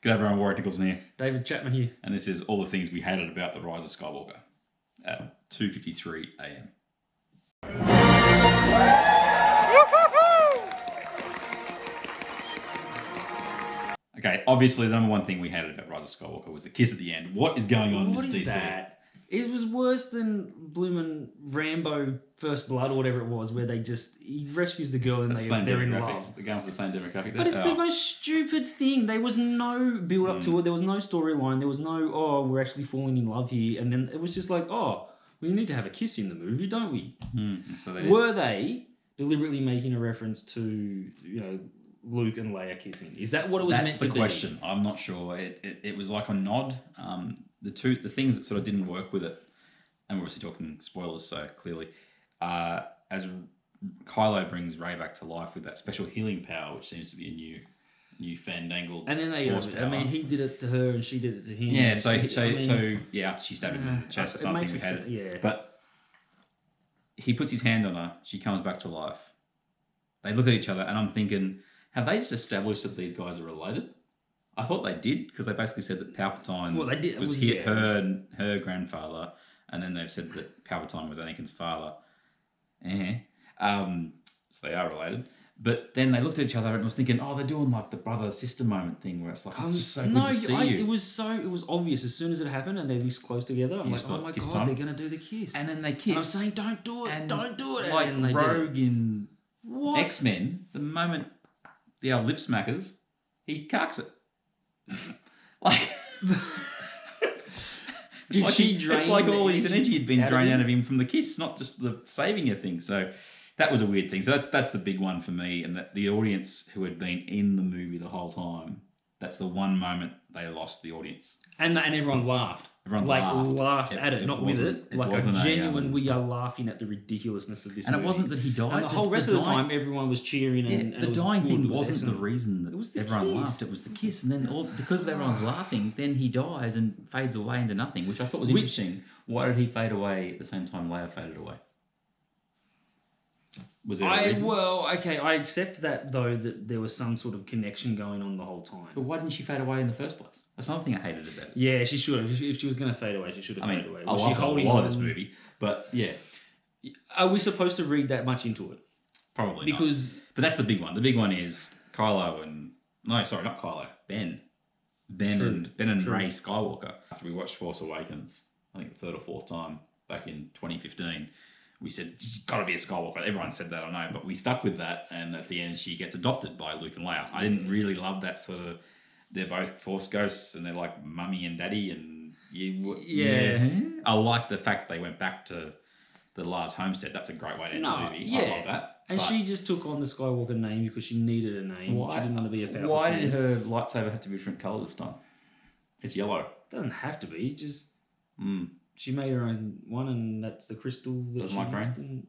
Good everyone, Warwick Nicholson here. David Chapman here. And this is all the things we hated about the Rise of Skywalker at 2:53 a.m. Okay, obviously the number one thing we hated about Rise of Skywalker was the kiss at the end. What is going on in this DC? That? It was worse than Bloomin' Rambo First Blood or whatever it was, where he rescues the girl and they're in love. They're going for the same demographic. But it's the most stupid thing. There was no build up to it. There was no storyline. There was no, we're actually falling in love here. And then it was just like, we need to have a kiss in the movie, don't we? So they did. Were they deliberately making a reference to, Luke and Leia kissing? Is that what it was meant to be? That's the question. I'm not sure. It was like a nod. The things that sort of didn't work with it, and we're obviously talking spoilers, so clearly, as Kylo brings Rey back to life with that special healing power, which seems to be a new fandangled. And then he did it to her, and she did it to him. Yeah. So after she stabbed him in the chest, I think we had it. Yeah. But he puts his hand on her. She comes back to life. They look at each other, and I'm thinking, have they just established that these guys are related? I thought they did, because they basically said that Palpatine her grandfather, and then they've said that Palpatine was Anakin's father. So they are related. But then they looked at each other and was thinking, they're doing like the brother-sister moment thing where it's like, it's just so good to see you. It was obvious as soon as it happened and they're this close together. I'm like, oh my God, they're going to do the kiss. And then they kiss. And I'm saying, don't do it, don't do it. Like and Rogue in X-Men, the moment the old lip smackers, he carks it. It's like all his energy had been drained out of him from the kiss, not just the saving her thing. So that was a weird thing. So that's the big one for me, and that the audience who had been in the movie the whole time, that's the one moment they lost the audience. And everyone laughed. Everyone laughed at it, not with it. Like a genuine, we are laughing at the ridiculousness of this movie. And it wasn't that he died. And the whole rest of the time, everyone was cheering. And the dying thing wasn't the reason that everyone laughed. It was the kiss. And then because everyone's laughing, then he dies and fades away into nothing, which I thought was interesting. Why did he fade away at the same time Leia faded away? Was there a reason? I accept that, though, that there was some sort of connection going on the whole time. But why didn't she fade away in the first place? That's another thing I hated about it. Yeah, she should have. If she was going to fade away, she should have faded away. I loved a lot of this movie, but yeah. Are we supposed to read that much into it? Probably not. But that's the big one. The big one is Kylo and... No, sorry, not Kylo. Ben and Rey Skywalker. After we watched Force Awakens, I think the third or fourth time back in 2015... we said, she's got to be a Skywalker. Everyone said that, I know, but we stuck with that, and at the end, she gets adopted by Luke and Leia. I didn't really love that sort of, they're both Force ghosts, and they're like mummy and daddy, and I like the fact they went back to the Lars homestead. That's a great way to end the movie. Yeah. I love that. And she just took on the Skywalker name because she needed a name. She didn't want to be a Palpatine. Why did her lightsaber have to be a different colour this time? It's yellow. It doesn't have to be, just... She made her own one, and that's the crystal that she used.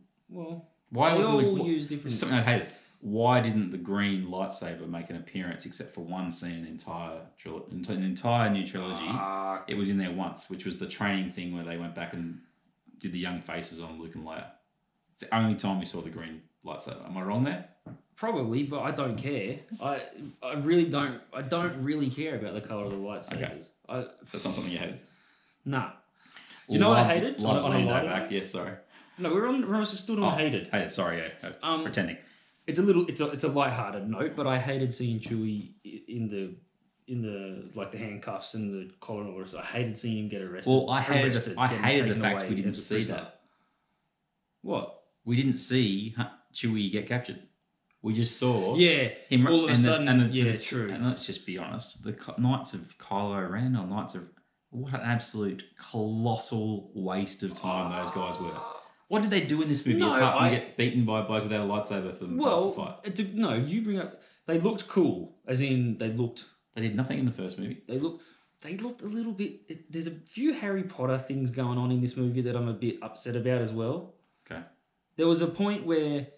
Why they all use different... Something I hated. Why didn't the green lightsaber make an appearance except for one scene in the entire new trilogy? It was in there once, which was the training thing where they went back and did the young faces on Luke and Leia. It's the only time we saw the green lightsaber. Am I wrong there? Probably, but I don't care. I really don't. I don't really care about the colour of the lightsabers. Okay. That's not something you hated? Nah. You know what I hated? Back. Yes, sorry. No, we're still on hated. Hated. Sorry, yeah. Pretending. It's a light-hearted note, but I hated seeing Chewie in the like the handcuffs and the collar and all this. I hated seeing him get arrested. Well, I hated the fact we didn't see that. What? We didn't see Chewie get captured. We just saw him all of a sudden. True. And let's just be honest, the Knights of Kylo Ren or Knights of... What an absolute colossal waste of time those guys were. What did they do in this movie apart from get beaten by a bloke without a lightsaber for the fight? You bring up... They looked cool, as in they looked... They did nothing in the first movie. They looked a little bit... There's a few Harry Potter things going on in this movie that I'm a bit upset about as well. Okay. There was a point where...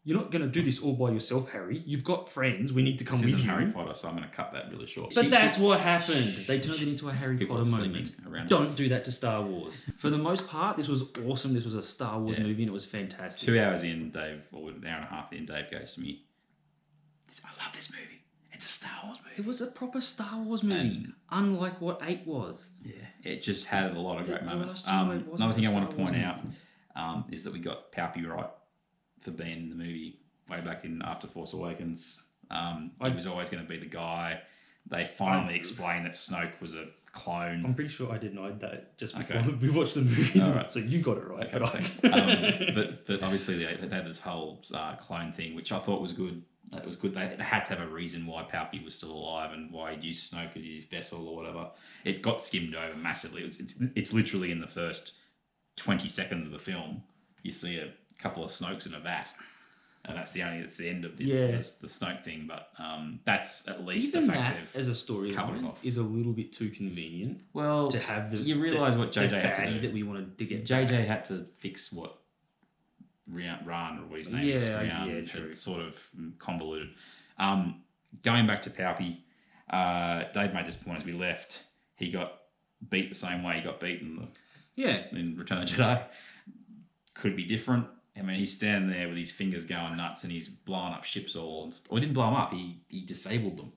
You're not going to do this all by yourself, Harry. You've got friends. We need to come with you. This isn't Harry Potter, so I'm going to cut that really short. But that's what happened. They turned it into a Harry Potter moment. Don't do that to Star Wars. For the most part, this was awesome. This was a Star Wars movie, and it was fantastic. 2 hours in, Dave, or an hour and a half in, Dave goes to me, I love this movie. It's a Star Wars movie. It was a proper Star Wars movie, And- unlike what 8 was. Yeah, it just had a lot of great The moments. Last Jedi wasn't Another thing a I want to Star Wars point out movie. is that we got Palpy right for being in the movie way back in After Force Awakens. He was always going to be the guy. They finally explained that Snoke was a clone. I'm pretty sure I didn't know that just before Okay. we watched the movie. All right. So you got it right. Okay, but I- thanks. But obviously they had this whole clone thing, which I thought was good. It was good. They had to have a reason why Palpy was still alive and why he'd used Snoke as his vessel or whatever. It got skimmed over massively. It's literally in the first 20 seconds of the film. You see a couple of Snokes in a vat. And that's the end of this, the Snoke thing. But that's at least Even the fact that they've as a covered it storyline off. is a little bit too convenient Well, to have the you realise what JJ the had to baddie do. that we wanted to get. JJ had to fix what Ran, or what his name is, Yeah, Rian, yeah, true. had sort of convoluted. Going back to Palpy, Dave made this point as we left. He got beat the same way he got beaten in Return of the Jedi. Could be different. I mean, he's standing there with his fingers going nuts and he's blowing up ships all. Or he didn't blow them up. He disabled them.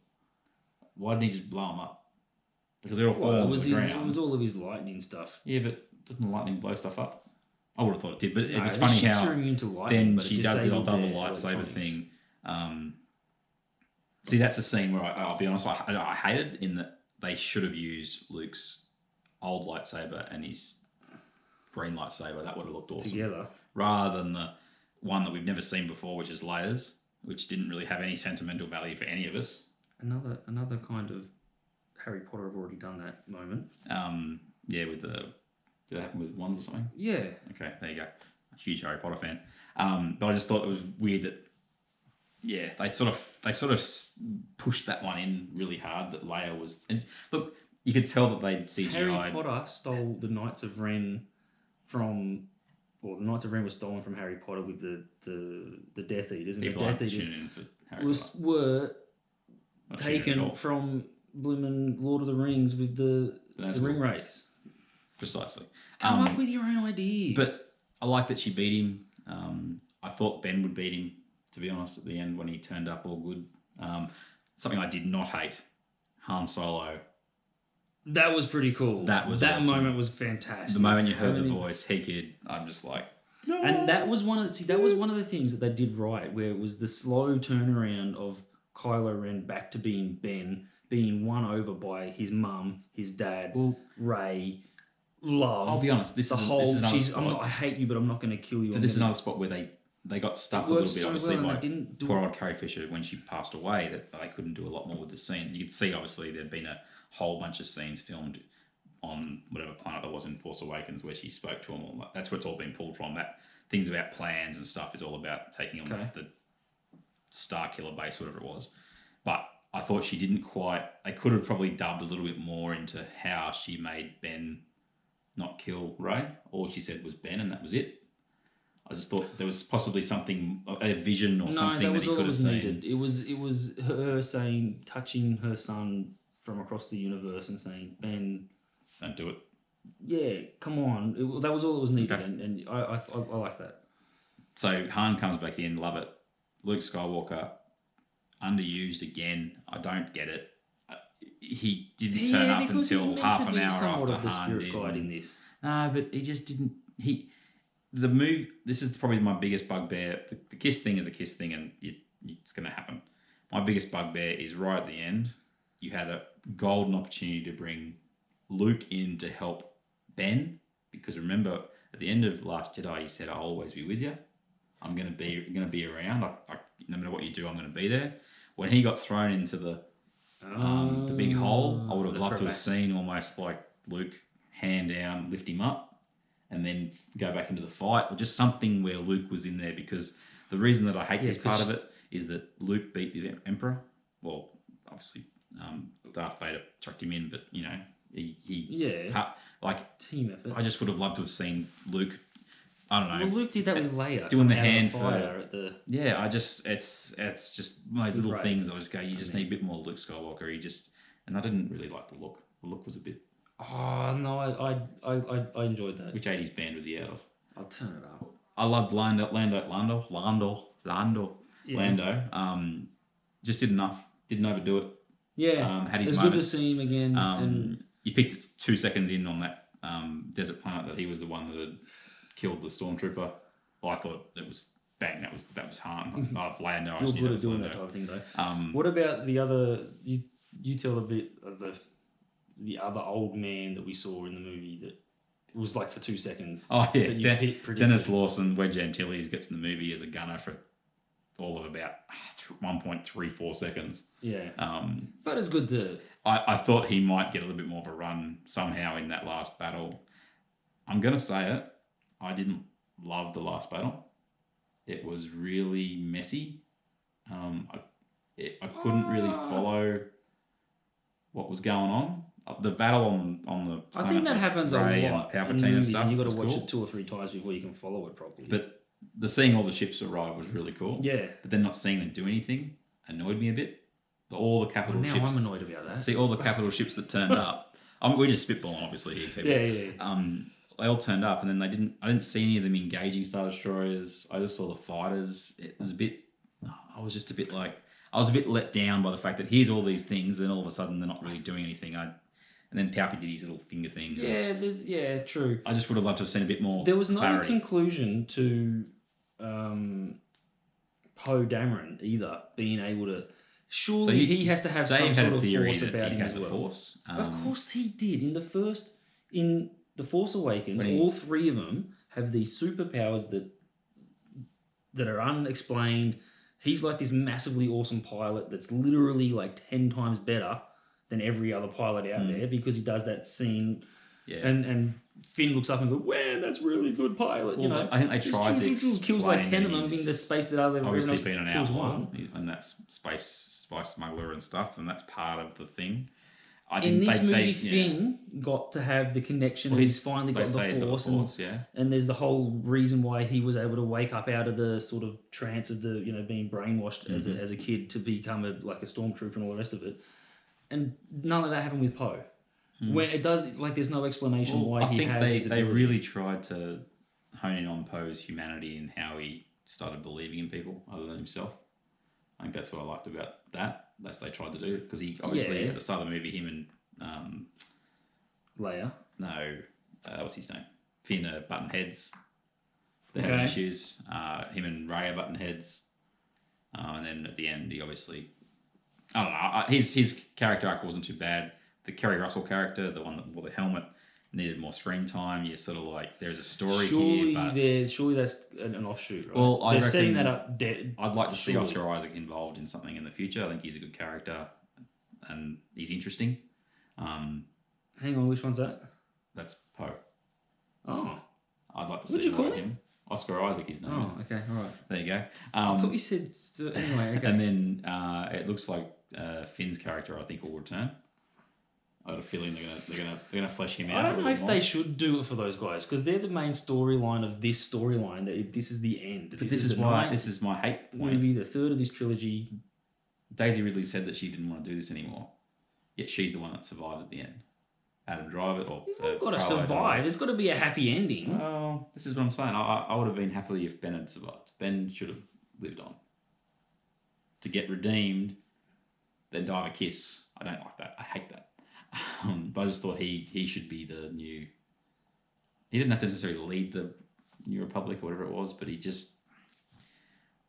Why didn't he just blow them up? Because they're all falling to the ground. It was all of his lightning stuff. Yeah, but doesn't the lightning blow stuff up? I would have thought it did, but No, it's the funny ships how are immune to lightning, then but it she does the disabled double their lightsaber electronics. thing. See, that's a scene where I'll be honest, I hated in that they should have used Luke's old lightsaber and his green lightsaber. That would have looked awesome. Together. Rather than the one that we've never seen before, which is Leia's, which didn't really have any sentimental value for any of us. Another kind of Harry Potter have already done that moment. Yeah, with did that happen with Wands or something? Yeah. Okay, there you go. A huge Harry Potter fan. But I just thought it was weird that, yeah, they sort of pushed that one in really hard. That Leia was. And look, you could tell that they'd CGI'd. Harry Potter stole the Knights of Ren from. Well, the Knights of Ren was stolen from Harry Potter with the Death Eaters, and People the aren't Death Eaters tuning in for Harry Potter. were Not tuning in at taken all. from Bloomin' Lord of the Rings with the ring race. Precisely. Come up with your own ideas. But I like that she beat him. I thought Ben would beat him, to be honest, at the end when he turned up all good. Something I did not hate, Han Solo. that was pretty cool. That was that awesome. moment was fantastic. The moment you heard the mean, voice, he kid, I'm just like, and that was one of the things that they did right, where it was the slow turnaround of Kylo Ren back to being Ben, being won over by his mum, his dad, Rey, love. I'll be honest, this is another spot. I hate you, but I'm not going to kill you. But this is another spot where they got stuffed a little bit, obviously, well, and by they didn't do poor old Carrie Fisher when she passed away, that they couldn't do a lot more with the scenes. You could see, obviously, there'd been a whole bunch of scenes filmed on whatever planet that was in Force Awakens where she spoke to them. That's where it's all been pulled from. That things about plans and stuff is all about taking on the Star Killer base, whatever it was. But I thought she didn't quite. They could have probably dubbed a little bit more into how she made Ben not kill Rey. All she said was Ben, and that was it. I just thought there was possibly something, a vision or something that he could have seen. Needed. It was her touching her son from across the universe and saying, Ben, Don't do it. yeah, come on. That was all that was needed, Okay. and I like that. So Han comes back in, love it. Luke Skywalker, underused again. I don't get it. He didn't turn up because until he's meant half to an be hour somewhat after of the Han spirit did. guide in this. No, but he just didn't. This is probably my biggest bugbear. The kiss thing is a kiss thing, and it's going to happen. My biggest bugbear is right at the end. You had a golden opportunity to bring Luke in to help Ben, because remember at the end of Last Jedi, he said, "I'll always be with you. I'm going to be around. No matter what you do, I'm going to be there." When he got thrown into the big hole, I would have loved to have seen almost like Luke hand down, lift him up, and then go back into the fight, or just something where Luke was in there. Because the reason that I hate this part of it is that Luke beat the Emperor. Well, obviously, Darth Vader chucked him in, but he team effort. I just would have loved to have seen Luke. I don't know. Well, Luke did that with Leia, doing the coming out hand of fire at the. Yeah, it's just those little Right. things. I just go, you just need a bit more Luke Skywalker. And I didn't really like the look. The look was a bit. Oh no, I enjoyed that. Which 80s band was he out of? I'll turn it up. I loved Lando. Yeah. Lando. Just did enough. Didn't overdo it. Yeah, Had his it's moments. good to see him again. And He picked it 2 seconds in on that desert planet that he was the one that had killed the stormtrooper. Well, I thought it was bang. That was Han. Lando. I you're just knew good that at was doing Lando. that type of thing, though. Um, What about the other? You tell a bit of the other old man that we saw in the movie that was like for 2 seconds. Oh yeah, that you predicted. Dennis Lawson, Wedge Antilles gets in the movie as a gunner for all of about 1.34 seconds. Yeah, Um, but it's good to. I thought he might get a little bit more of a run somehow in that last battle. I'm gonna say it. I didn't love the last battle. It was really messy. I couldn't really follow what was going on. The battle on the planet I think that with happens Rey a lot and in Palpatine movies, and stuff. and you got to was watch cool. it 2 or 3 times before you can follow it properly. But the seeing all the ships arrive was really cool. Yeah, But then not seeing them do anything annoyed me a bit. All the capital now ships. I'm annoyed about that. See all the capital ships that turned up. We're just spitballing, obviously here, people. Yeah. They all turned up, and then I didn't see any of them engaging Star Destroyers. I just saw the fighters. It was a bit. I was just a bit like I was a bit let down by the fact that here's all these things, and all of a sudden they're not really doing anything. And then Palpy did his little finger thing. Yeah, true. I just would have loved to have seen a bit more. There was no clarity. conclusion to Poe Dameron either being able to. Surely So he has to have Dave some had sort a of theory force that about he him had as the well. Force. Of course he did. In The Force Awakens, When he- all 3 of them have these superpowers that are unexplained. He's like this massively awesome pilot that's literally like 10 times better than every other pilot out there because he does that scene. Yeah. And Finn looks up and goes, "Man, that's really good pilot." Well, you know, I think they tried to kills like explain 10 of them he's in the space that other obviously everyone been else an kills outlaw, one. and that's spice smuggler and stuff, and that's part of the thing. In this movie, Finn got to have the connection, and he's finally got the Force, and there's the whole reason why he was able to wake up out of the sort of trance of the being brainwashed as a kid to become a stormtrooper and all the rest of it, and none of that happened with Poe. When it does, there's no explanation why he has his they abilities. really tried to hone in on Poe's humanity and how he started believing in people other than himself. I think that's what I liked about that. That's what they tried to do because he obviously at the start of the movie, him and Leia. No, what's his name? Finn are button heads. They're having issues. Him and Rey are button heads. And then at the end, he obviously, I don't know. His character arc wasn't too bad. The Kerry Russell character, the one that wore the helmet, needed more screen time. You're sort of like, there's a story here, but surely that's an offshoot, right? Well, they're setting that up. I'd like to see Oscar Isaac involved in something in the future. I think he's a good character, and he's interesting. Hang on, which one's that? That's Poe. Oh, I'd like to What'd see you call him. Oscar Isaac, his name is. okay, all right. There you go. I thought you said anyway. Okay. And then it looks like Finn's character, I think, will return. I have a feeling they're gonna flesh him out. I don't know if they should do it for those guys because they're the main storyline of this storyline. That this is the end. But this is my hate point. Movie, the third of this trilogy. Daisy Ridley said that she didn't want to do this anymore, yet she's the one that survives at the end. Adam Driver, or You've got to survive. There's got to be a happy ending. Well, this is what I'm saying. I would have been happy if Ben had survived. Ben should have lived on. To get redeemed, then die of a kiss. I don't like that. I hate that. But I just thought he should be the new. He didn't have to necessarily lead the New Republic or whatever it was, but he just.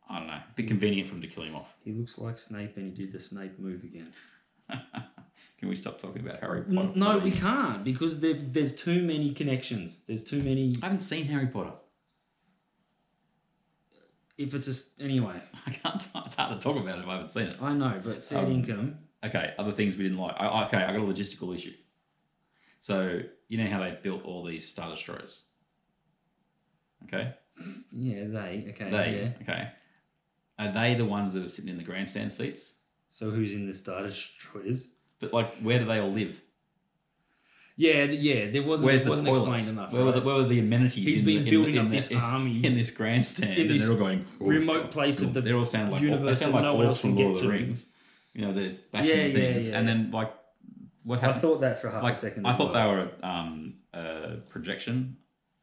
I don't know. A bit convenient for him to kill him off. He looks like Snape, and he did the Snape move again. Can we stop talking about Harry Potter? No, we can't because there's too many connections. There's too many. I haven't seen Harry Potter. If it's anyway, I can't. It's hard to talk about it if I haven't seen it. I know, but fair income. Okay, other things we didn't like. I got a logistical issue. So you know how they built all these Star Destroyers. Okay. Yeah, Okay. Are they the ones that are sitting in the grandstand seats? So who's in the Star Destroyers? But where do they all live? Yeah. There wasn't. Where's it the wasn't toilets? explained enough. Where were the amenities? He's been building up this army in this grandstand, in and this they're all going remote place of the they all sound like universe they sound like that no one orcs else can from get Lord of the to. Rings. You know, they're bashing things, and then what happened? I thought that for half a second. I thought they were a projection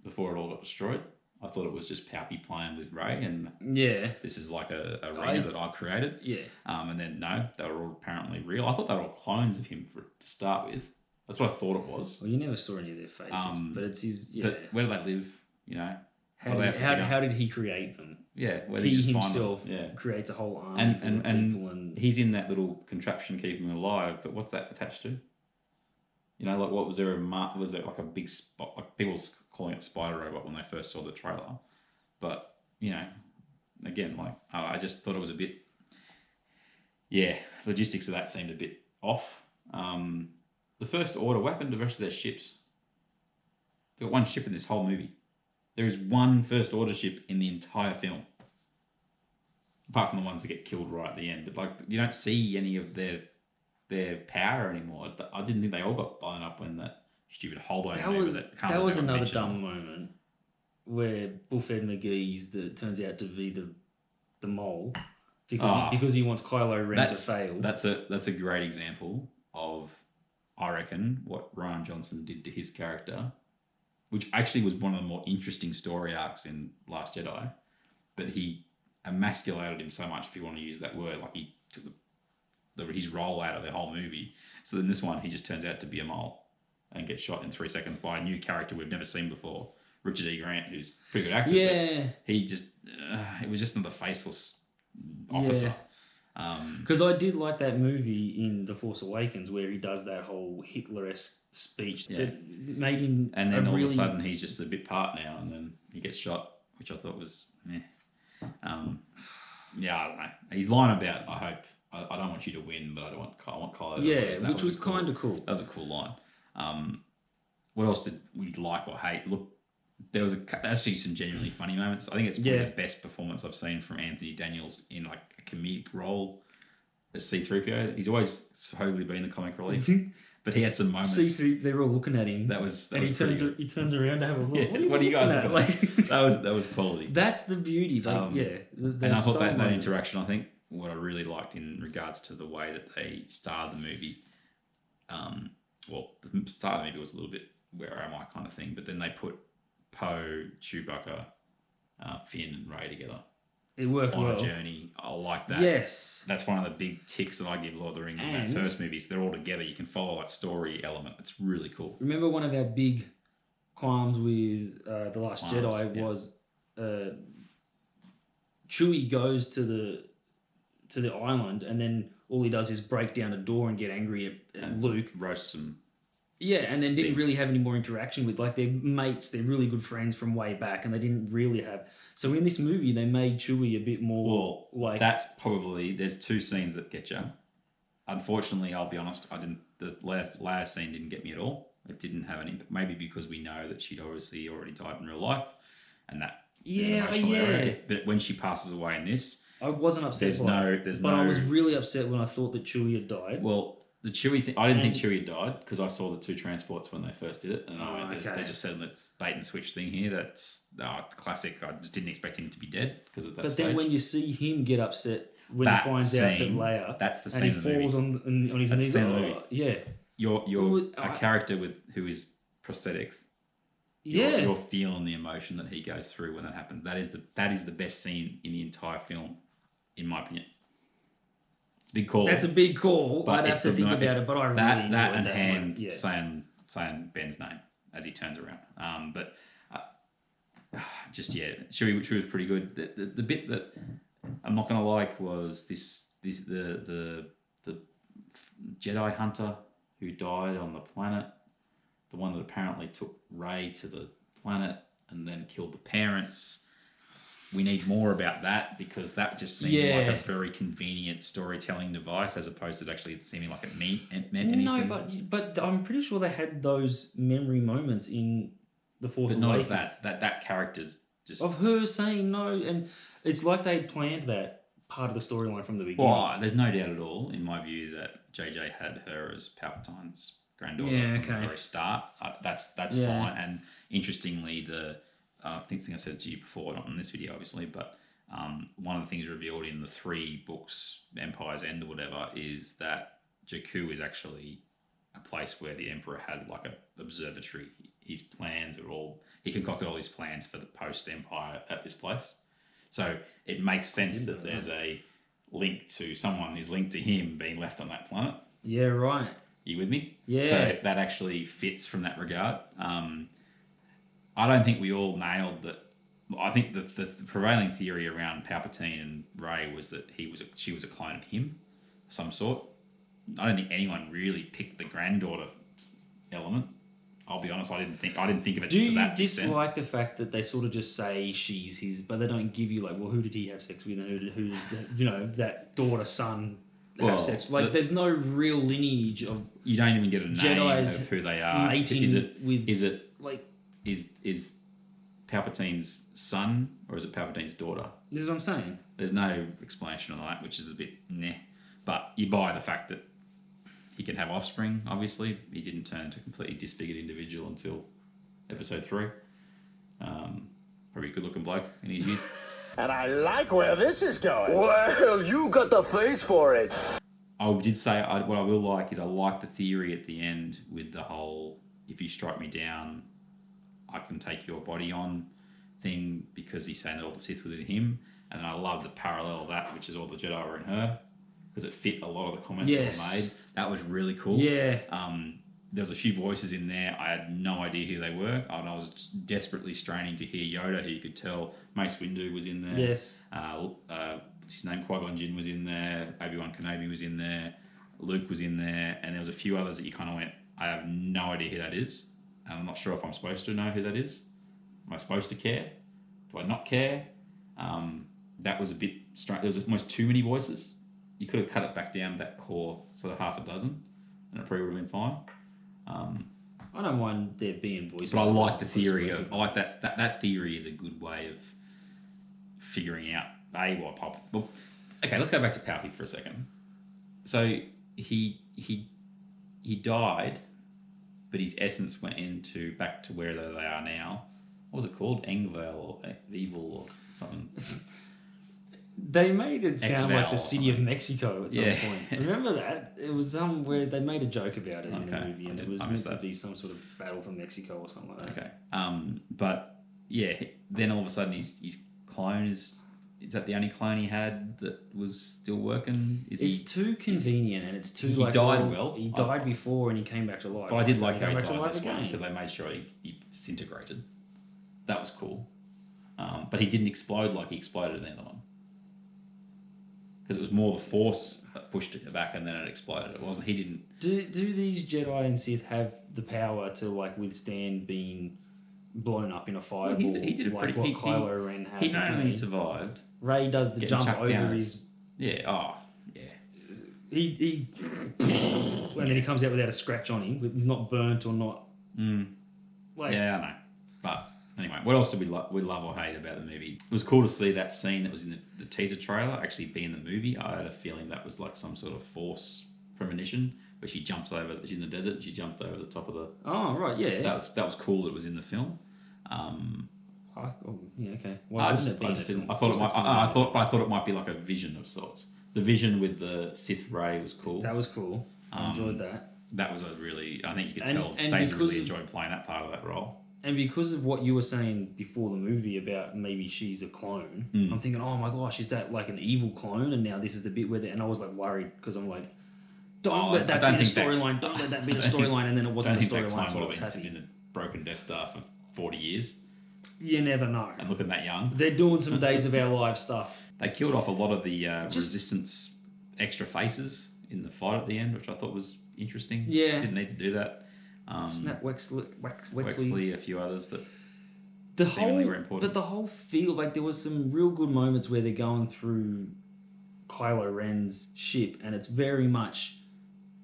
before it all got destroyed. I thought it was just Palpy playing with Rey, and Yeah. this is like a arena that I've created. Yeah. And then no, they were all apparently real. I thought they were all clones of him to start with. That's what I thought it was. Well, you never saw any of their faces, but it's his. Yeah. But where do they live? You know, how did he create them? Yeah, where He they just himself find them. Yeah. creates a whole army And full of people, and he's in that little contraption keeping him alive. But what's that attached to? You know, like what was there was there like a big spot? Like people calling it spider robot when they first saw the trailer, but you know, again, like I just thought it was a bit. Yeah, logistics of that seemed a bit off. The First Order, what happened to the rest of their ships? They've got one ship in this whole movie. There is one First Order ship in the entire film. Apart from the ones that get killed right at the end. But like you don't see any of their power anymore. I didn't think they all got blown up when that stupid holdo that was another dumb moment where Bullfed McGee's that turns out to be the mole because he wants Kylo Ren to fail. That's a great example of, I reckon, what Rian Johnson did to his character, which actually was one of the more interesting story arcs in Last Jedi, but he emasculated him so much, if you want to use that word, like he took his role out of the whole movie. So then this one, he just turns out to be a mole and gets shot in 3 seconds by a new character we've never seen before, Richard E. Grant, who's a pretty good actor. Yeah. He just, it was just another faceless officer. Because I did like that movie in The Force Awakens where he does that whole Hitler-esque speech that made him. And then all of a sudden he's just a bit part now, and then he gets shot, which I thought was, I don't know. He's lying about, I hope, I don't want you to win, but I want Kylo to lose. Which was kind of cool. That was a cool line. What else did we like or hate? Look, there was actually some genuinely funny moments. I think it's probably the best performance I've seen from Anthony Daniels in like a comedic role as C-3PO. He's always supposedly been the comic relief, but he had some moments. C-3, they're all looking at him. That was he turns around to have a look. Yeah, what are you guys looking at? Like, that was quality. That's the beauty. Like, and I thought that interaction, I think, what I really liked in regards to the way that they started the movie. Well, the start of the movie was a little bit where am I kind of thing, but then they put Poe, Chewbacca, Finn, and Rey together. It worked on well. a journey. I like that. Yes. That's one of the big ticks that I give Lord of the Rings in that first movie. So they're all together. You can follow that story element. It's really cool. Remember one of our big qualms with The Last Jedi was Chewie goes to the island and then all he does is break down a door and get angry at Luke. Roast some. Yeah, and then didn't really have any more interaction with, like, their mates, they're really good friends from way back, and they didn't really have. So in this movie, they made Chewie a bit more like. That's probably, there's 2 scenes that get you. Unfortunately, I'll be honest, the last scene didn't get me at all. It didn't have any, maybe because we know that she'd obviously already died in real life, and that. But when she passes away in this, I wasn't upset. I was really upset when I thought that Chewie had died. Well. The Chewie thing, I didn't think Chewie had died because I saw the 2 transports when they first did it, and they just said let's bait and switch thing here. That's classic. I just didn't expect him to be dead because at that stage. But then when you see him get upset when he finds out that Leia, that's the scene and he falls on his knees. Yeah, you're a character who is prosthetics. You're feeling the emotion that he goes through when that happens. That is the best scene in the entire film, in my opinion. Big call. That's a big call. But I'd have to think about it, but I really enjoyed that and that Han saying Ben's name as he turns around. Chewie was pretty good. The bit that I'm not going to like was the Jedi hunter who died on the planet, the one that apparently took Rey to the planet and then killed the parents. We need more about that because that just seemed like a very convenient storytelling device as opposed to actually seeming like it meant anything. No, but I'm pretty sure they had those memory moments in The Force Awakens. But not of that character's just... Of her saying no, and it's like they planned that part of the storyline from the beginning. Well, there's no doubt at all, in my view, that JJ had her as Palpatine's granddaughter from the very start. That's fine. And interestingly, I think I've said it to you before, not in this video, obviously, but one of the things revealed in the 3 books, Empire's End or whatever, is that Jakku is actually a place where the Emperor had like an observatory his plans are all... He concocted all his plans for the post-Empire at this place. So it makes sense that there's a link to... Someone is linked to him being left on that planet. Yeah, right. You with me? Yeah. So that actually fits from that regard. I don't think we all nailed that. I think the prevailing theory around Palpatine and Rey was that she was a clone of him of some sort. I don't think anyone really picked the granddaughter element. I'll be honest, I didn't think of it Do to you that dislike the fact that they sort of just say she's his, but they don't give you like, well, who did he have sex with, and who did that daughter son have sex with? Like, there's no real lineage of... You don't even get a name Jedis of who they are. mating Is Palpatine's son or is it Palpatine's daughter? This is what I'm saying. There's no explanation on that, which is a bit meh. But you buy the fact that he can have offspring, obviously. He didn't turn into a completely disfigured individual until episode 3. Probably a good-looking bloke in his youth. And I like where this is going. Well, you got the face for it. I did say what I will like is I like the theory at the end with the whole, if you strike me down, I can take your body on thing, because he's saying that all the Sith were in him. And I love the parallel of that, which is all the Jedi were in her, because it fit a lot of the comments that were made. That was really cool. Yeah. There was a few voices in there. I had no idea who they were. And I was desperately straining to hear Yoda, who you could tell Mace Windu was in there. Yes. What's his name? Qui-Gon Jinn was in there. Obi-Wan Kenobi was in there. Luke was in there. And there was a few others that you kind of went, I have no idea who that is. And I'm not sure if I'm supposed to know who that is. Am I supposed to care? Do I not care? That was a bit strange. There was almost too many voices. You could have cut it back down to that core sort of half a dozen, and it probably would have been fine. I don't mind there being voices. But I like the theory of... I like that theory is a good way of figuring out what Pop... Well, okay, let's go back to Palpy for a second. So he died, but his essence went back to where they are now. What was it called? Engvale or Evil or something? They made it sound like the city of something. Mexico at some point. Remember that? It was where they made a joke about it in the movie, and it was meant to be some sort of battle for Mexico or something like that. Okay. But yeah, then all of a sudden his clone is that the only clone he had that was still working? It's too convenient, and it's too he died well. He died before, and he came back to life. But I did like how he back to died life this one, again because they made sure he disintegrated. That was cool. But he didn't explode like he exploded in the other one. Because it was more the Force that pushed it back and then it exploded. It wasn't. He didn't. Do these Jedi and Sith have the power to withstand being blown up in a fireball? Well, he did like what Kylo Ren had. He not only survived. Rey does the jump over his. Yeah. Oh, yeah. He and then he comes out without a scratch on him, not burnt or not. Yeah, I know. But anyway, what else did we love or hate about the movie? It was cool to see that scene that was in the teaser trailer actually be in the movie. I had a feeling that was like some sort of Force premonition where she jumps over. She's in the desert and she jumped over the top of the. Oh right, yeah. That was cool. That it was in the film. Yeah, okay. I thought it might be like a vision of sorts. The vision with the Sith Rey was cool. That was cool. I enjoyed that. That was I think you could tell Daisy really enjoyed playing that part of that role. And because of what you were saying before the movie about maybe she's a clone, I'm thinking, oh my gosh, is that like an evil clone? And now this is the bit where and I was like worried because I'm like, don't let that be the storyline. Don't let that be the storyline. And then it wasn't the storyline. So I was happy. In a broken Death Star for 40 years. You never know. And looking that young. They're doing some Days of Our Lives stuff. They killed off a lot of the Resistance extra faces in the fight at the end, which I thought was interesting. Yeah. Didn't need to do that. Snap Wexley, a few others that were important. But the whole feel, there was some real good moments where they're going through Kylo Ren's ship, and it's very much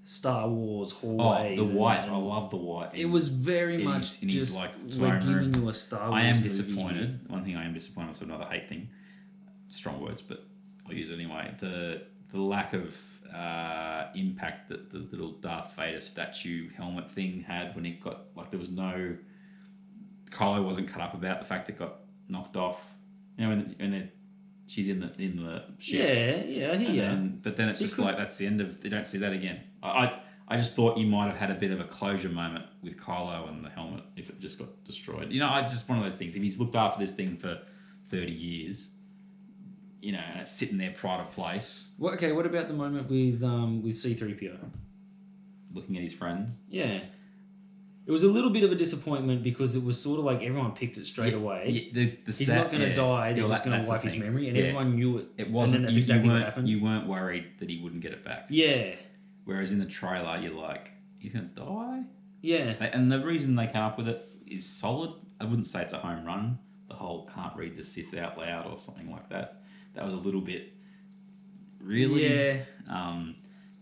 Star Wars hallways. Oh, the white. I love the white. It was very much in his we're giving you a Star Wars I am movie. Disappointed. One thing I am disappointed with, another hate thing. Strong words, but I'll use it anyway. The lack of impact that the little Darth Vader statue helmet thing had when it got there was no. Kylo wasn't cut up about the fact it got knocked off. When she's in the ship. Yeah, I hear you. But then it's just that's the end of. They don't see that again. I I just thought you might have had a bit of a closure moment with Kylo and the helmet if it just got destroyed. You know, I just one of those things. If he's looked after this thing for 30 years, you know, and it's sitting there pride of place. What about the moment with C-3PO? Looking at his friends. Yeah. It was a little bit of a disappointment because it was sort of like everyone picked it straight away. Yeah, he's not going to die. They're just going to wipe his memory, and everyone knew it. It wasn't. And then that's exactly what happened. You weren't worried that he wouldn't get it back. Yeah. Whereas in the trailer, you're like, he's going to die? Yeah. And the reason they came up with it is solid. I wouldn't say it's a home run. The whole can't read the Sith out loud or something like that. That was a little bit... Really? Yeah.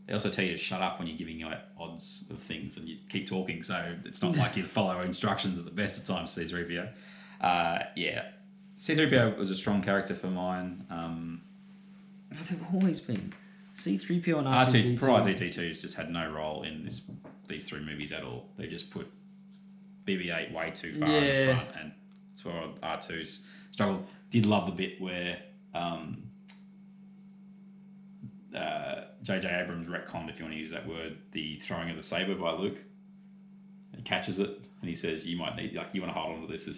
They also tell you to shut up when you're giving out odds of things and you keep talking, so it's not like you follow instructions at the best of times, C-3PO. Yeah. C-3PO was a strong character for mine. But they've always been. C-3PO and R2, R2-D2. R2-D2's just had no role in these three movies at all. They just put BB-8 way too far in front, and that's where R2's struggled. Did love the bit where J.J. Abrams retconned, if you want to use that word, the throwing of the saber by Luke. He catches it and he says, "You might need, like, you want to hold on to this.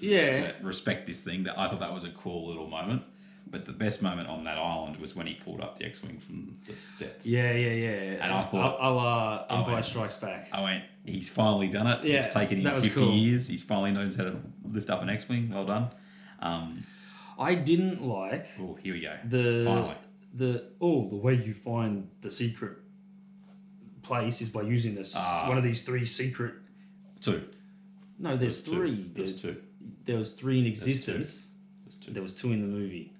Respect this thing." That I thought that was a cool little moment. But the best moment on that island was when he pulled up the X-wing from the depths. Yeah. And I thought, a la Empire Strikes Back. I went, he's finally done it. Yeah, it's taken him 50 years. He's finally knows how to lift up an X-wing. Well done. I didn't like. Oh, here we go. Finally. The way you find the secret place is by using this one of these three secret. Two. No, there's three. There's two. There was three in existence. There's two. There was two in the movie.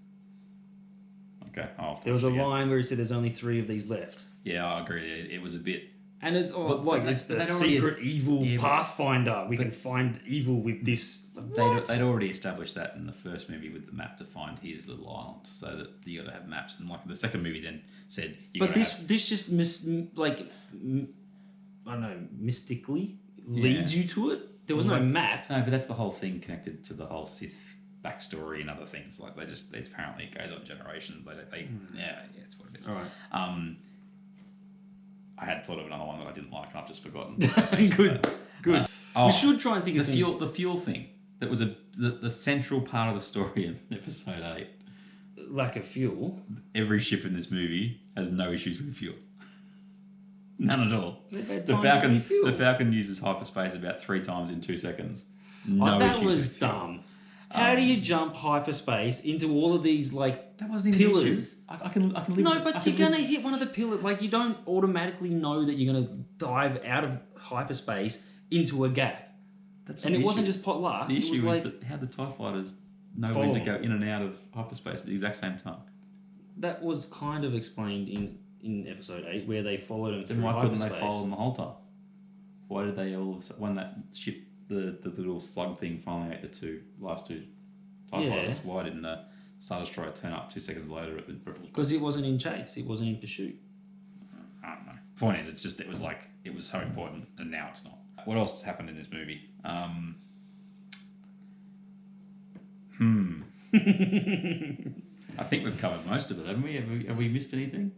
Okay. There was a line where he said, "There's only three of these left." Yeah, I agree. It was a bit. And it's it's the secret evil Pathfinder. We can find evil with this. They'd already established that in the first movie with the map to find his little island, so that you got to have maps. And like the second movie then said, this just I don't know, mystically leads you to it. There was no map. No, but that's the whole thing connected to the whole Sith backstory and other things. Like it's apparently it goes on generations. Yeah, it's what it is. All right. I had thought of another one that I didn't like, and I've just forgotten. Good. We should try and think of the fuel thing. That was the central part of the story in Episode 8. Lack of fuel. Every ship in this movie has no issues with fuel. None at all. The Falcon uses hyperspace about 3 times in 2 seconds. That was dumb. How do you jump hyperspace into all of these that wasn't even pillars? I can live. No, but you're gonna hit one of the pillars. Like, you don't automatically know that you're gonna dive out of hyperspace into a gap. And it wasn't just pot luck. The issue is that how the TIE fighters know when to go in and out of hyperspace at the exact same time. That was kind of explained in Episode 8, where they followed him through hyperspace. Then why couldn't they follow them the whole time? Why did they all... When that ship, the little slug thing finally ate the last two TIE fighters, why didn't the Star Destroyer turn up 2 seconds later at the... Because it wasn't in chase. It wasn't in pursuit. I don't know. Point is, it was so important, and now it's not. What else has happened in this movie? I think we've covered most of it, haven't we? Have we missed anything?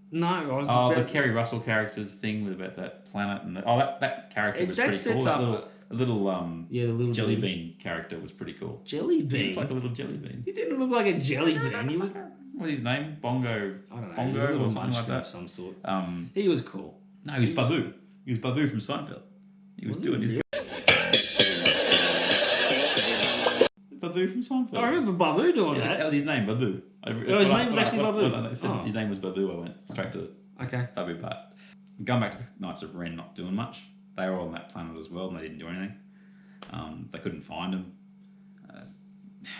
No. The Kerry Russell character's thing about that planet and that character was pretty cool. The little jelly bean character was pretty cool. Jelly bean? He looked like a little jelly bean. He didn't look like a jelly bean. What's his name? Bongo? I don't know. Bongo or something like that. Of some sort. He was cool. No, he was Babu. He was Babu from Seinfeld. He was doing his... Babu from Seinfeld. I remember Babu doing that. That was his name, Babu. His name was actually Babu. When they said his name was Babu, I went straight to Okay. Babu. But going back to the Knights of Ren not doing much, they were on that planet as well and they didn't do anything. They couldn't find them.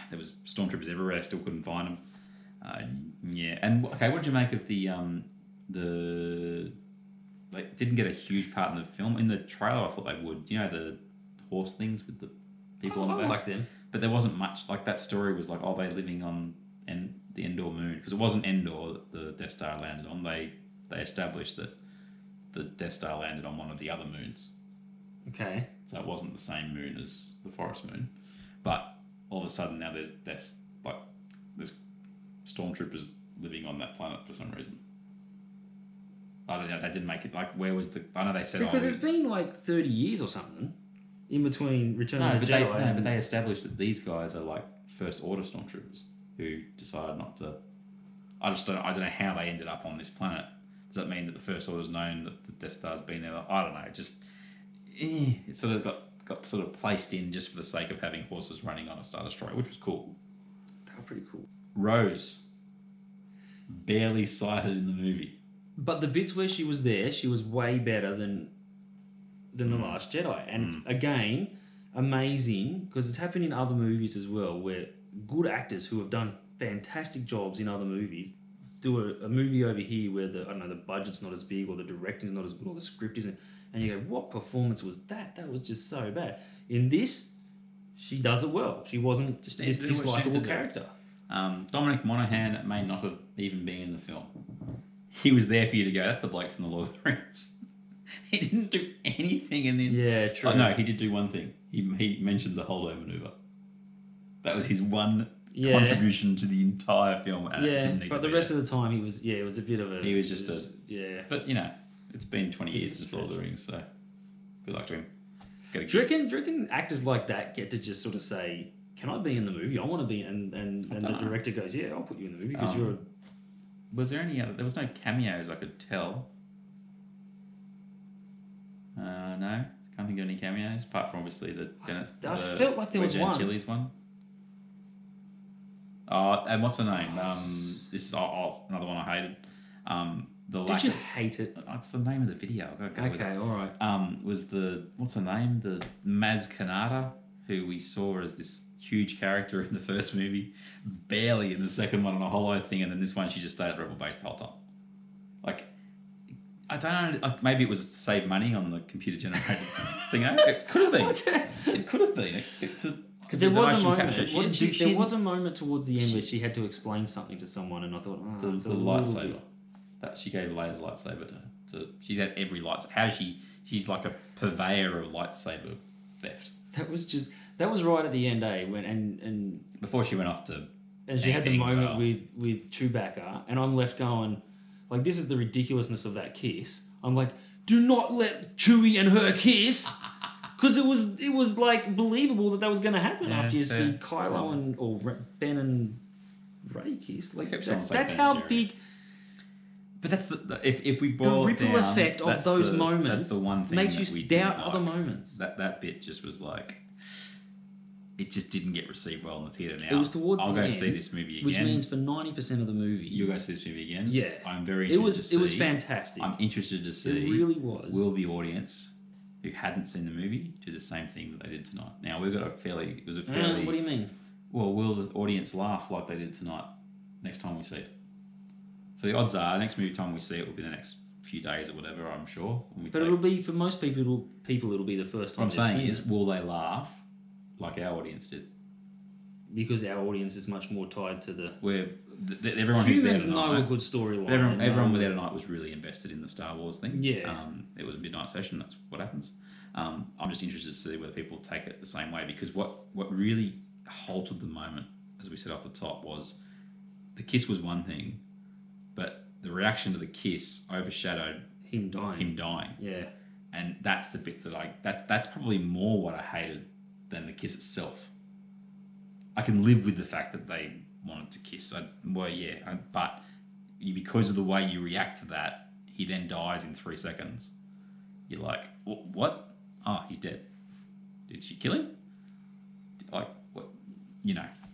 There was stormtroopers everywhere, still couldn't find them. And what did you make of the like didn't get a huge part in the film? In the trailer I thought they would. You know, the horse things with the people on the back? I like them. But there wasn't much. Like, that story was like, they're living on the Endor moon. Because it wasn't Endor that the Death Star landed on. They established that the Death Star landed on one of the other moons. Okay. So it wasn't the same moon as the Forest Moon. But all of a sudden now there's stormtroopers living on that planet for some reason. I don't know. They didn't make it. Like, where was the? I know they said Because it's been like 30 years or something in between Return of the Jedi. But they established that these guys are like First Order stormtroopers who decided not to. I don't know how they ended up on this planet. Does that mean that the First Order's known that the Death Star's been there? I don't know. It sort of got sort of placed in just for the sake of having horses running on a Star Destroyer, which was cool. They were pretty cool. Rose, barely sighted in the movie. But the bits where she was there, she was way better than The Last Jedi. And it's, again, amazing, because it's happened in other movies as well, where good actors who have done fantastic jobs in other movies do a movie over here where the budget's not as big, or the directing's not as good, or the script isn't, and you go, what performance was that? That was just so bad. In this, she does it well. She wasn't just this dislikable character. Dominic Monaghan may not have even been in the film. He was there for you to go, that's the bloke from the Lord of the Rings. He didn't do anything in the... Yeah, true. Oh, no, he did do one thing. He mentioned the holdo maneuver. That was his one contribution to the entire film. And it didn't need but the rest of the time he was... Yeah, it was a bit of a... He was just a... Yeah. But, it's been 20 years since Lord of the Rings, so good luck to him. Do you reckon actors like that get to just sort of say, can I be in the movie? I want to be... And the director goes, yeah, I'll put you in the movie because you're... Was there any other... There was no cameos I could tell. No, can't think of any cameos apart from obviously the Dennis. I felt like there was one. Chili's one. Oh, and what's her name? This is another one I hated. Did you hate it? That's the name of the video. Okay, all right. Was what's her name? The Maz Kanata, who we saw as this huge character in the first movie, barely in the second one on a hollow thing, and then this one she just stayed at Rebel Base the whole time. Like, I don't know. Maybe it was to save money on the computer generated thing. It could have been. It could have been. Because there was a moment. There was a moment towards the end where she had to explain something to someone, and I thought, the lightsaber. That she gave Leia's lightsaber to. She's had every lightsaber. How she's like a purveyor of lightsaber theft. That was right at the end, when and before she went off to. And she had the moment with Chewbacca, and I'm left going, like, this is the ridiculousness of that kiss. I'm like, do not let Chewie and her kiss, because it was like believable that was going to happen after you see Kylo or Ben and Rey kiss. Like that's how big. But that's if we boil the it down, ripple effect of those moments that's the one thing makes you doubt other moments. That bit just was like. It just didn't get received well in the theatre. Now it was towards I'll the go end, see this movie again. Which means for 90% of the movie, you'll go see this movie again. Yeah, I'm very. Interested It was fantastic. I'm interested to see. It really was. Will the audience who hadn't seen the movie do the same thing that they did tonight? Now we've got a fairly. It was a fairly. What do you mean? Well, will the audience laugh like they did tonight? Next time we see it. So the odds are, next movie time we see it will be the next few days or whatever. I'm sure. But it'll be for most people. It'll be the first time. What I'm saying is, will they laugh like our audience did? Because our audience is much more tied to the... Where everyone who's there tonight... know a good storyline. Everyone there tonight was really invested in the Star Wars thing. Yeah. It was a midnight session. That's what happens. I'm just interested to see whether people take it the same way, because what really halted the moment, as we said off the top, was the kiss was one thing, but the reaction to the kiss overshadowed him dying. Yeah. And that's the bit that's probably more what I hated than the kiss itself. I can live with the fact that they wanted to kiss. But because of the way you react to that, he then dies in 3 seconds. You're like, what? Oh, he's dead. Did she kill him? Like, what?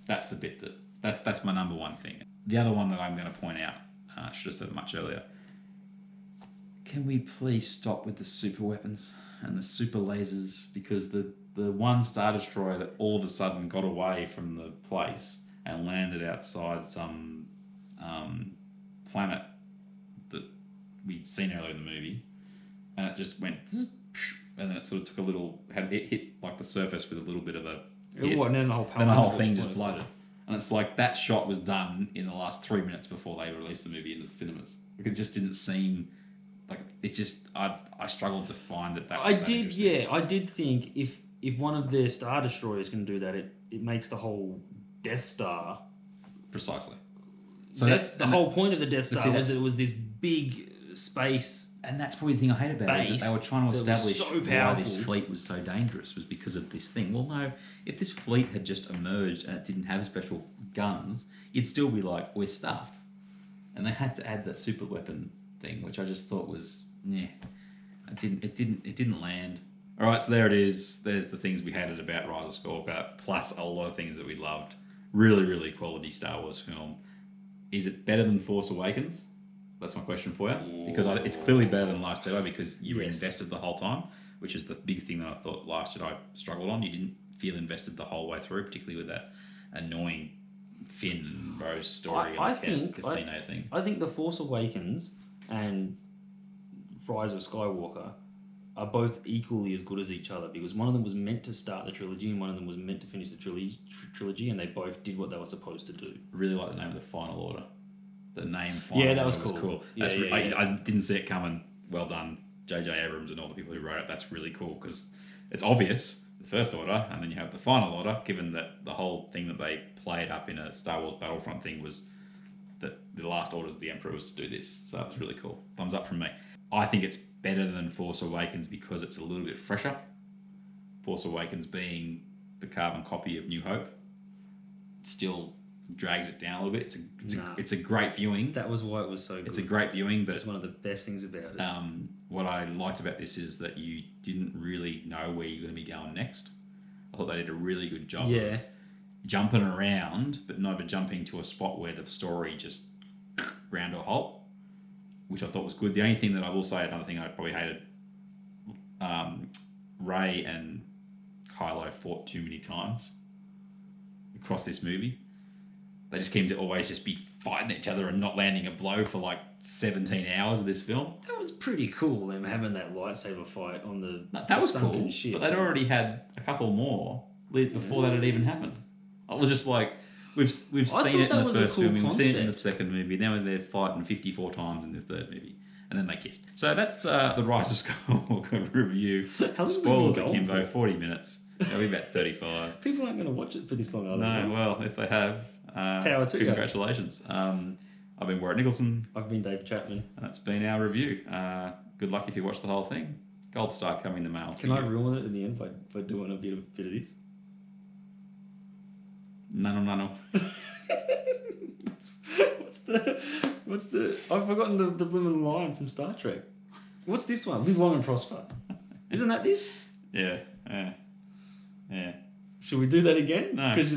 That's the bit that's my number one thing. The other one that I'm going to point out, I should have said it much earlier. Can we please stop with the super weapons and the super lasers? Because the one Star Destroyer that all of a sudden got away from the place and landed outside some planet that we'd seen earlier in the movie, and it just went, and then it sort of took a little, it hit like the surface with a little bit of a hit, and then the whole thing just bloated. And it's like that shot was done in the last 3 minutes before they released the movie into the cinemas. Like, it just didn't seem like it. Just I struggled to find that. I did think if one of their Star Destroyers can do that, it makes the whole Death Star precisely. So the whole point of the Death Star was it was this big space And that's probably the thing I hate about it, is that they were trying to establish so why this powerful. fleet was so dangerous was because of this thing. Well, no, if this fleet had just emerged and it didn't have special guns, you'd still be like, we're stuffed. And they had to add that super weapon thing, which I just thought was, it didn't land. All right, so there it is. There's the things we hated about Rise of Skywalker, plus a lot of things that we loved. Really, really quality Star Wars film. Is it better than Force Awakens? That's my question for you. Because it's clearly better than Last Jedi because you were invested the whole time, which is the big thing that I thought Last Jedi struggled on. You didn't feel invested the whole way through, particularly with that annoying Finn and Rose story and the casino thing. I think The Force Awakens and Rise of Skywalker are both equally as good as each other because one of them was meant to start the trilogy and one of them was meant to finish the trilogy, and they both did what they were supposed to do. Really like the name of the Final Order. The name Final Order that was cool. cool. I didn't see it coming. Well done, J.J. Abrams and all the people who wrote it. That's really cool because it's obvious, the First Order, and then you have the Final Order, given that the whole thing that they played up in a Star Wars Battlefront thing was that the last orders of the Emperor was to do this. So that was really cool. Thumbs up from me. I think it's better than Force Awakens because it's a little bit fresher. Force Awakens being the carbon copy of New Hope still drags it down a little bit. It's a great viewing. That was why it was so good. It's a great viewing, but it's one of the best things about it. What I liked about this is that you didn't really know where you're going to be going next. I thought they did a really good job of jumping around, but never jumping to a spot where the story just ground to a halt, which I thought was good. The only thing that I will say, another thing I probably hated, Rey and Kylo fought too many times across this movie. They just seemed to always just be fighting each other and not landing a blow for like 17 hours of this film. That was pretty cool, them having that lightsaber fight on the That was sunken cool, ship. but they'd already had a couple more before that had even happened. I was just like, we've seen it in the first film, we've seen it in the second movie, now they're fighting 54 times in the third movie, and then they kissed. So that's the Rise of Skywalker review. Spoilers at Kimbo, 40 minutes. It'll be about 35. People aren't going to watch it for this long, are they? No, well, if they have, power to you. Congratulations. I've been Warren Nicholson. I've been Dave Chapman. And that's been our review. Good luck if you watch the whole thing. Gold star coming in the mail. Can I ruin it in the end by doing a bit of this? No. What's the? I've forgotten the blooming line from Star Trek. What's this one? Live long and prosper. Isn't that this? Yeah. Should we do that again? No. Because